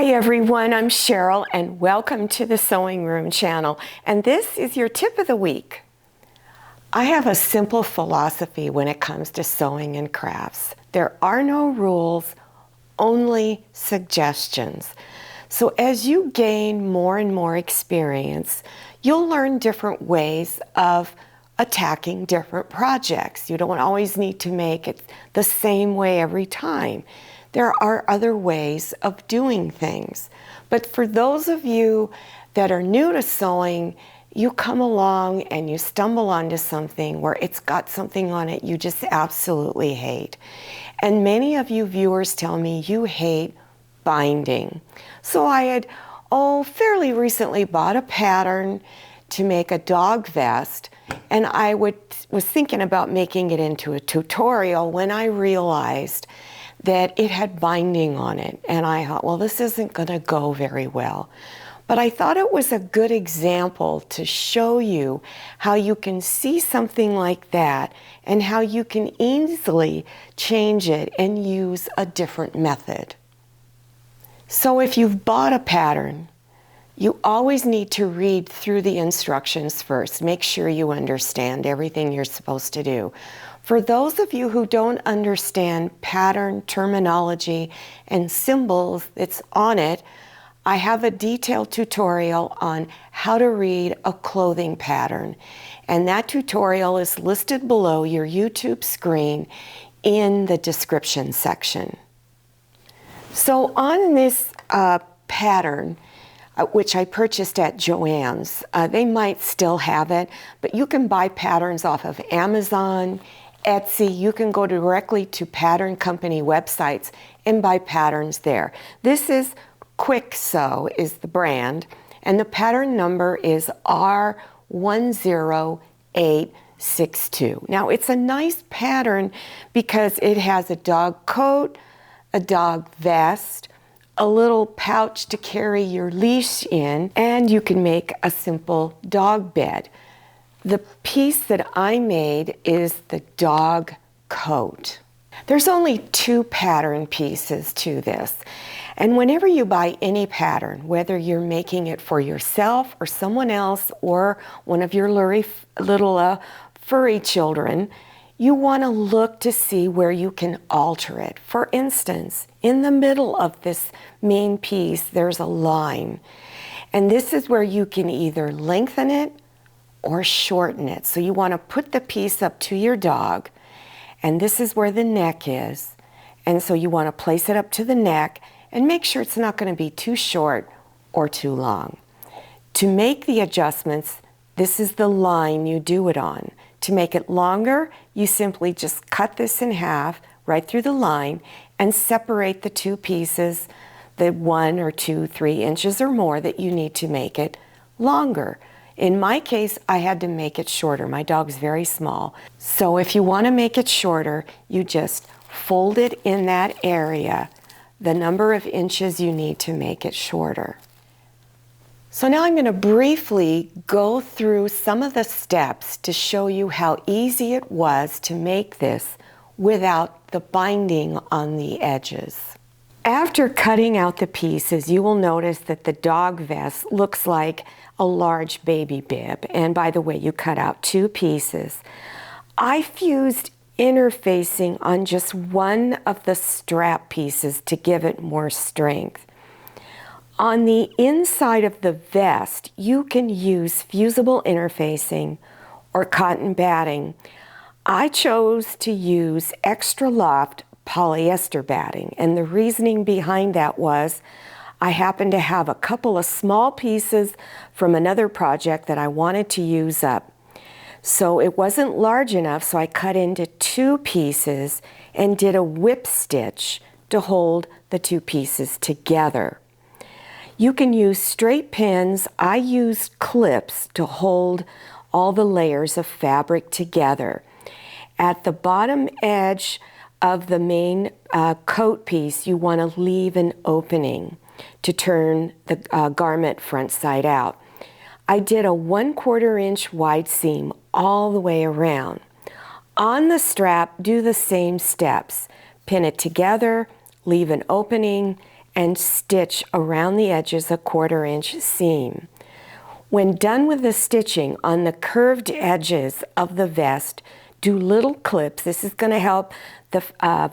Hi everyone, I'm Cheryl and welcome to the Sewing Room channel, and this is your tip of the week. I have a simple philosophy when it comes to sewing and crafts. There are no rules, only suggestions. So as you gain more and more experience, you'll learn different ways of attacking different projects. You don't always need to make it the same way every time. There are other ways of doing things. But for those of you that are new to sewing, you come along and you stumble onto something where it's got something on it you just absolutely hate. And many of you viewers tell me you hate binding. So I had, fairly recently bought a pattern to make a dog vest, and I was thinking about making it into a tutorial when I realized that it had binding on it. And I thought, well, this isn't gonna go very well. But I thought it was a good example to show you how you can see something like that and how you can easily change it and use a different method. So if you've bought a pattern, you always need to read through the instructions first. Make sure you understand everything you're supposed to do. For those of you who don't understand pattern terminology and symbols that's on it, I have a detailed tutorial on how to read a clothing pattern. And that tutorial is listed below your YouTube screen in the description section. So on this pattern, which I purchased at Joann's, they might still have it, but you can buy patterns off of Amazon, Etsy. You can go directly to pattern company websites and buy patterns there. This is Quick Sew is the brand, and the pattern number is R10862. Now it's a nice pattern because it has a dog coat, a dog vest, a little pouch to carry your leash in, and you can make a simple dog bed. The piece that I made is the dog coat. There's only 2 pattern pieces to this. And whenever you buy any pattern, whether you're making it for yourself or someone else or one of your little furry children, you want to look to see where you can alter it. For instance, in the middle of this main piece, there's a line. And this is where you can either lengthen it or shorten it. So you want to put the piece up to your dog, and this is where the neck is. And so you want to place it up to the neck and make sure it's not going to be too short or too long. To make the adjustments, this is the line you do it on. To make it longer, you simply just cut this in half right through the line and separate the 2 pieces, the 1 or 2, 3 inches or more that you need to make it longer. In my case, I had to make it shorter. My dog's very small. So if you want to make it shorter, you just fold it in that area, the number of inches you need to make it shorter. So now I'm going to briefly go through some of the steps to show you how easy it was to make this without the binding on the edges. After cutting out the pieces, you will notice that the dog vest looks like a large baby bib. And by the way, you cut out 2 pieces. I fused interfacing on just one of the strap pieces to give it more strength. On the inside of the vest, you can use fusible interfacing or cotton batting. I chose to use extra loft polyester batting, and the reasoning behind that was I happened to have a couple of small pieces from another project that I wanted to use up. So it wasn't large enough, so I cut into 2 pieces and did a whip stitch to hold the 2 pieces together. You can use straight pins. I used clips to hold all the layers of fabric together. At the bottom edge of the main coat piece, you want to leave an opening to turn the garment front side out. I did a 1/4 inch wide seam all the way around. On the strap, do the same steps. Pin it together, leave an opening, and stitch around the edges a 1/4 inch seam. When done with the stitching on the curved edges of the vest, do little clips. This is going to help the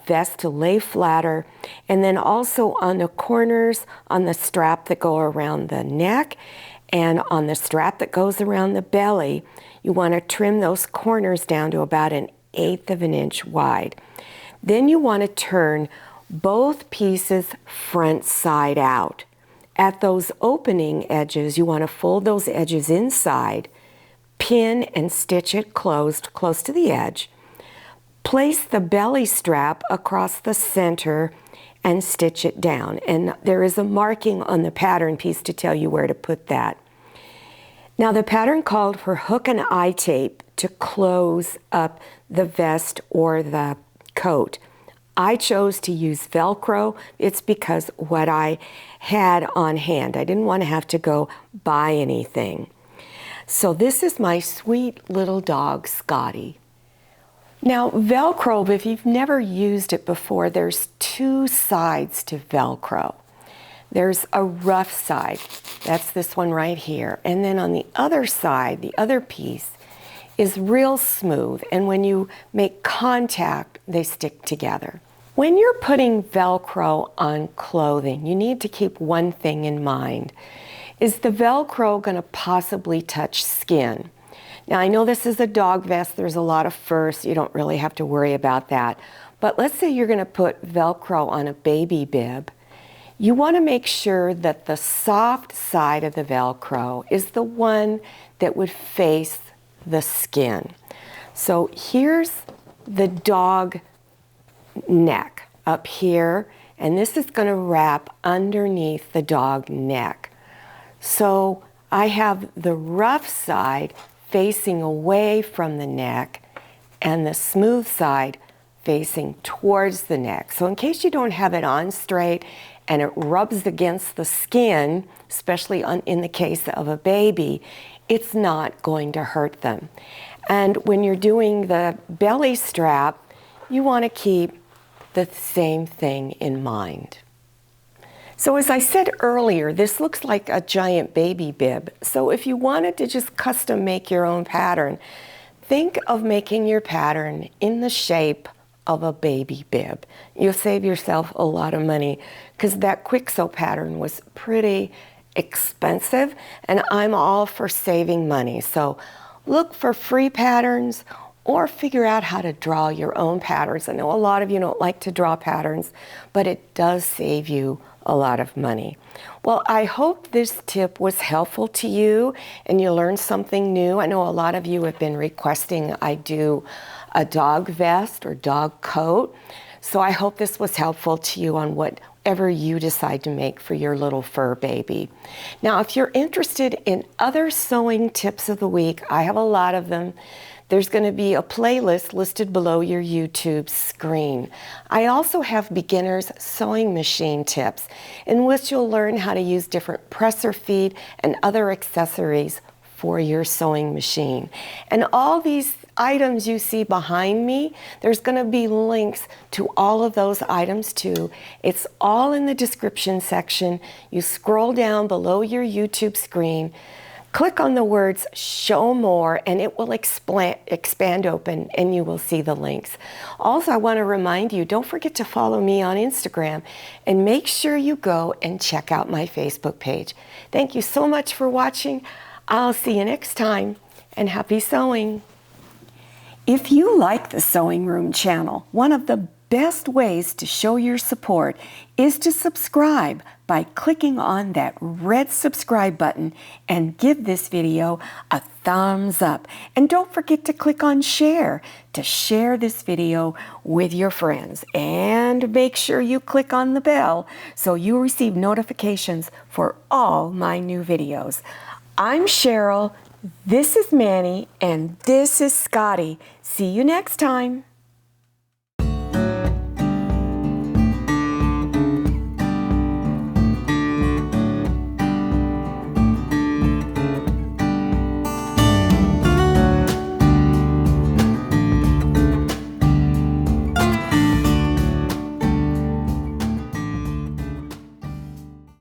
vest to lay flatter. And then also on the corners on the strap that go around the neck and on the strap that goes around the belly, you want to trim those corners down to about 1/8 of an inch wide. Then you want to turn both pieces front side out. At those opening edges, you want to fold those edges inside, pin and stitch it closed, close to the edge. Place the belly strap across the center and stitch it down. And there is a marking on the pattern piece to tell you where to put that. Now the pattern called for hook and eye tape to close up the vest or the coat. I chose to use Velcro. It's because what I had on hand. I didn't want to have to go buy anything. So this is my sweet little dog, Scotty. Now Velcro, if you've never used it before, there's 2 sides to Velcro. There's a rough side. That's this one right here. And then on the other side, the other piece, is real smooth. And when you make contact, they stick together. When you're putting Velcro on clothing, you need to keep one thing in mind. Is the Velcro going to possibly touch skin? Now I know this is a dog vest, there's a lot of fur, so you don't really have to worry about that. But let's say you're going to put Velcro on a baby bib. You want to make sure that the soft side of the Velcro is the one that would face the skin. So here's the dog neck up here, and this is going to wrap underneath the dog neck. So I have the rough side facing away from the neck and the smooth side facing towards the neck. So in case you don't have it on straight and it rubs against the skin, especially in the case of a baby, it's not going to hurt them. And when you're doing the belly strap, you want to keep the same thing in mind. So as I said earlier, this looks like a giant baby bib. So if you wanted to just custom make your own pattern, think of making your pattern in the shape of a baby bib. You'll save yourself a lot of money because that quick sew pattern was pretty expensive, and I'm all for saving money. So look for free patterns or figure out how to draw your own patterns. I know a lot of you don't like to draw patterns, but it does save you a lot of money. Well, I hope this tip was helpful to you and you learned something new. I know a lot of you have been requesting I do a dog vest or dog coat. So I hope this was helpful to you on whatever you decide to make for your little fur baby. Now, if you're interested in other sewing tips of the week, I have a lot of them. There's going to be a playlist listed below your YouTube screen. I also have beginners sewing machine tips in which you'll learn how to use different presser feet and other accessories for your sewing machine. And all these items you see behind me, there's going to be links to all of those items too. It's all in the description section. You scroll down below your YouTube screen, click on the words show more, and it will expand open and you will see the links. Also, I want to remind you, don't forget to follow me on Instagram and make sure you go and check out my Facebook page. Thank you so much for watching. I'll see you next time, and happy sewing. If you like the Sewing Room channel, one of the best ways to show your support is to subscribe by clicking on that red subscribe button and give this video a thumbs up. And don't forget to click on share to share this video with your friends. And make sure you click on the bell so you receive notifications for all my new videos. I'm Cheryl, this is Manny, and this is Scotty. See you next time.